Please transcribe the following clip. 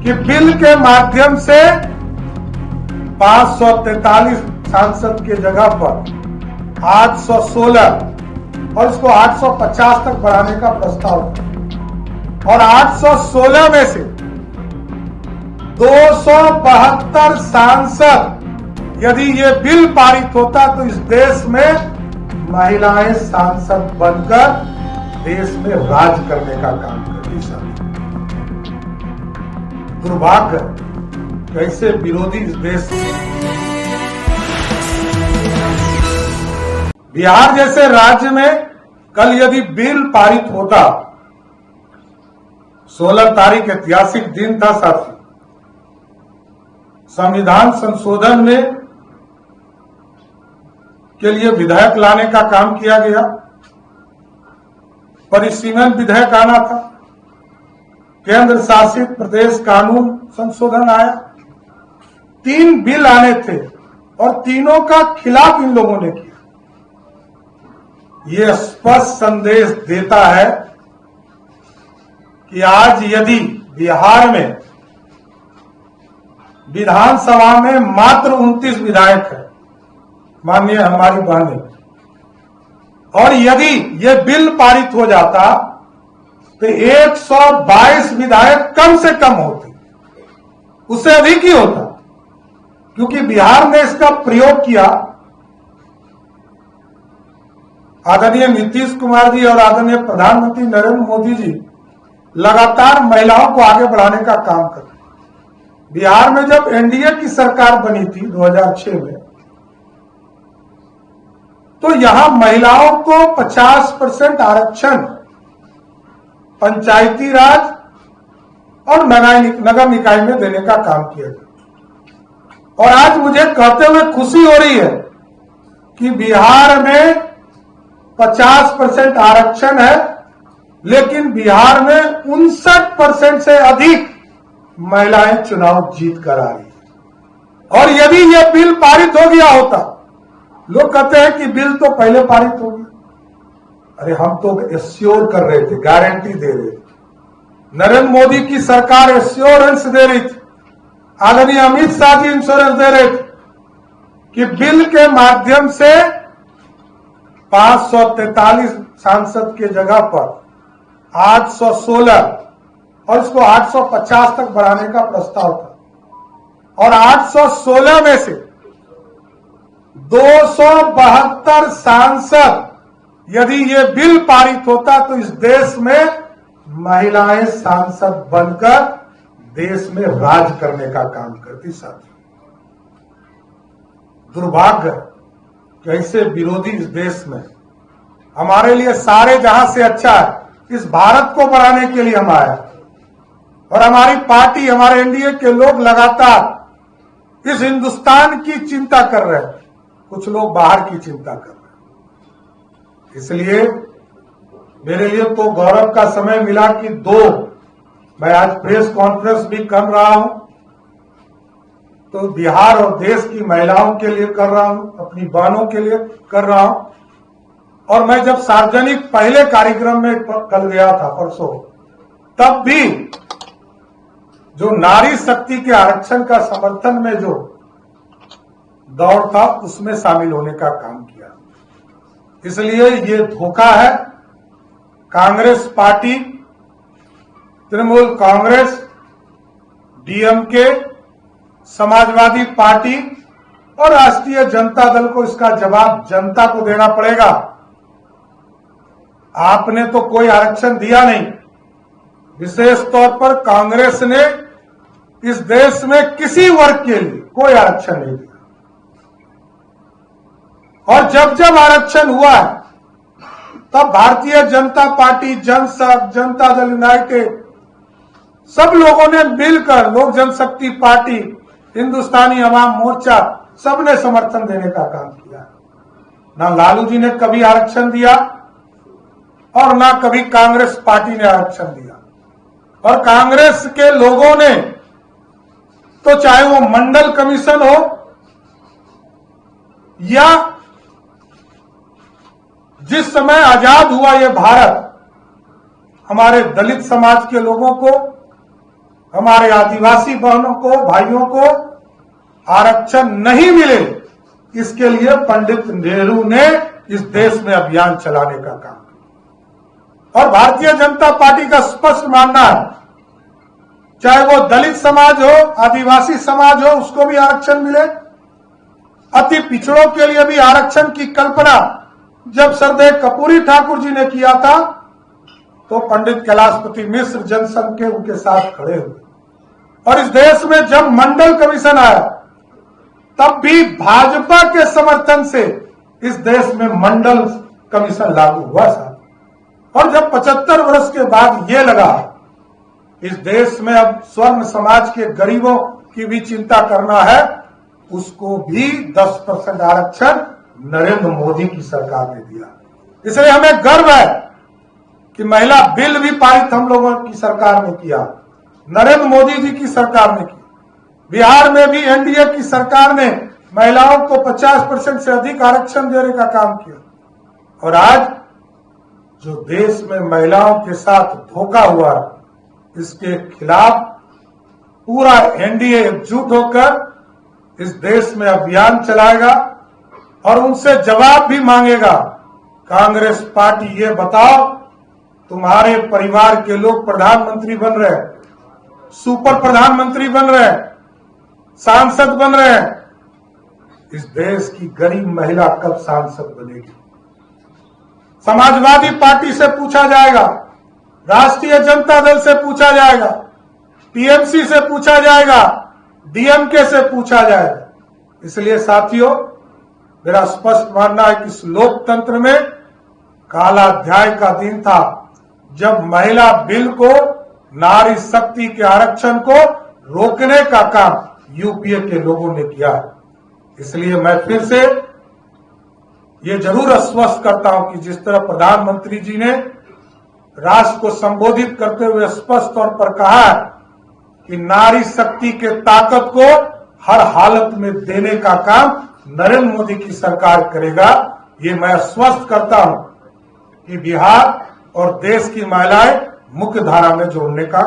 कि बिल के माध्यम से 543 सांसद के जगह पर 816 और इसको 850 तक बढ़ाने का प्रस्ताव था और 816 में से 272 सांसद यदि ये बिल पारित होता तो इस देश में महिलाएं सांसद बनकर देश में राज करने का काम करती। दुर्भाग्य कैसे विरोधी इस देश बिहार जैसे राज्य में कल यदि बिल पारित होता, 16 तारीख ऐतिहासिक दिन था साथी, संविधान संशोधन में के लिए विधेयक लाने का काम किया गया, परिसीमन विधेयक आना था, केंद्र शासित प्रदेश कानून संशोधन आया, 3 बिल आने थे और तीनों का खिलाफ इन लोगों ने किया। ये स्पष्ट संदेश देता है कि आज यदि बिहार में विधानसभा में मात्र 29 विधायक है, माननीय हमारी बहनें, और यदि ये बिल पारित हो जाता तो 122 विधायक कम से कम होते, उससे अधिक ही होता, क्योंकि बिहार ने इसका प्रयोग किया। आदरणीय नीतीश कुमार जी और आदरणीय प्रधानमंत्री नरेंद्र मोदी जी लगातार महिलाओं को आगे बढ़ाने का काम कर रहे। बिहार में जब एनडीए की सरकार बनी थी 2006 में, तो यहां महिलाओं को 50% आरक्षण पंचायती राज और नगर निकाय में देने का काम किया गया। और आज मुझे कहते हुए खुशी हो रही है कि बिहार में 50% आरक्षण है, लेकिन बिहार में 59% से अधिक महिलाएं चुनाव जीत कर आ रही है। और यदि यह बिल पारित हो गया होता, लोग कहते हैं कि बिल तो पहले पारित हो गया, अरे हम तो एश्योर कर रहे थे, गारंटी दे रहे थे, नरेंद्र मोदी की सरकार एश्योरेंस दे रही थी, आदरणीय अमित शाह जी इंश्योरेंस दे रहे थे कि बिल के माध्यम से 543 सांसद के जगह पर 816 और इसको 850 तक बढ़ाने का प्रस्ताव था और 816 में से 272 सांसद यदि ये बिल पारित होता तो इस देश में महिलाएं सांसद बनकर देश में राज करने का काम करती। साथी, दुर्भाग्य कैसे विरोधी इस देश में, हमारे लिए सारे जहां से अच्छा है, इस भारत को बढ़ाने के लिए हम आए और हमारी पार्टी, हमारे एनडीए के लोग लगातार इस हिंदुस्तान की चिंता कर रहे हैं, कुछ लोग बाहर की चिंता कर रहे हैं। इसलिए मेरे लिए तो गौरव का समय मिला कि मैं आज प्रेस कॉन्फ्रेंस भी कर रहा हूं, तो बिहार और देश की महिलाओं के लिए कर रहा हूं, अपनी बहनों के लिए कर रहा हूं। और मैं जब सार्वजनिक पहले कार्यक्रम में कल गया था परसों, तब भी जो नारी शक्ति के आरक्षण का समर्थन में जो दौड़ था, उसमें शामिल होने का काम किया। इसलिए ये धोखा है। Congress party, Trinamool Congress, DMK, Samajwadi party और राष्ट्रीय जनता दल को इसका जवाब जनता को देना पड़ेगा। आपने तो कोई आरक्षण दिया नहीं, विशेष तौर पर कांग्रेस ने इस देश में किसी वर्ग के लिए कोई आरक्षण नहीं दिया। और जब जब आरक्षण हुआ है, तब भारतीय जनता पार्टी, जनसंघ, जनता दल यूनाइटेड, सब लोगों ने मिलकर, लोक जनशक्ति पार्टी, हिंदुस्तानी अवाम मोर्चा, सबने समर्थन देने का काम किया। ना लालू जी ने कभी आरक्षण दिया और ना कभी कांग्रेस पार्टी ने आरक्षण दिया। और कांग्रेस के लोगों ने तो चाहे वो मंडल कमीशन हो या जिस समय आजाद हुआ ये भारत, हमारे दलित समाज के लोगों को, हमारे आदिवासी बहनों को, भाइयों को आरक्षण नहीं मिले, इसके लिए पंडित नेहरू ने इस देश में अभियान चलाने का काम किया। और भारतीय जनता पार्टी का स्पष्ट मानना है, चाहे वो दलित समाज हो, आदिवासी समाज हो, उसको भी आरक्षण मिले। अति पिछड़ों के लिए भी आरक्षण की कल्पना जब सरदेव कपूरी ठाकुर जी ने किया था तो पंडित कैलाशपति मिश्र जनसंघ के उनके साथ खड़े हुए। और इस देश में जब मंडल कमीशन आया तब भी भाजपा के समर्थन से इस देश में मंडल कमीशन लागू हुआ था। और जब 75 वर्ष के बाद ये लगा इस देश में अब स्वर्ण समाज के गरीबों की भी चिंता करना है, उसको भी 10% आरक्षण नरेंद्र मोदी की सरकार ने दिया। इसलिए हमें गर्व है कि महिला बिल भी पारित हम लोगों की सरकार ने किया, नरेंद्र मोदी जी की सरकार ने की। बिहार में भी एनडीए की सरकार ने महिलाओं को 50% से अधिक आरक्षण देने का काम किया। और आज जो देश में महिलाओं के साथ धोखा हुआ है, इसके खिलाफ पूरा एनडीए एकजुट होकर इस देश में अभियान चलाएगा और उनसे जवाब भी मांगेगा। कांग्रेस पार्टी ये बताओ, तुम्हारे परिवार के लोग प्रधानमंत्री बन रहे हैं, सुपर प्रधानमंत्री बन रहे हैं, सांसद बन रहे हैं, इस देश की गरीब महिला कब सांसद बनेगी? समाजवादी पार्टी से पूछा जाएगा, राष्ट्रीय जनता दल से पूछा जाएगा, टीएमसी से पूछा जाएगा, डीएमके से पूछा जाएगा। इसलिए साथियों, मेरा स्पष्ट मानना है कि इस लोकतंत्र में काला अध्याय का दिन था जब महिला बिल को, नारी शक्ति के आरक्षण को रोकने का काम यूपीए के लोगों ने किया है। इसलिए मैं फिर से ये जरूर आश्वस्त करता हूं कि जिस तरह प्रधानमंत्री जी ने राष्ट्र को संबोधित करते हुए स्पष्ट तौर पर कहा है कि नारी शक्ति के ताकत को हर हालत में देने का काम नरेंद्र मोदी की सरकार करेगा, ये मैं आश्वस्त करता हूं कि बिहार और देश की महिलाएं मुख्य धारा में जोड़ने का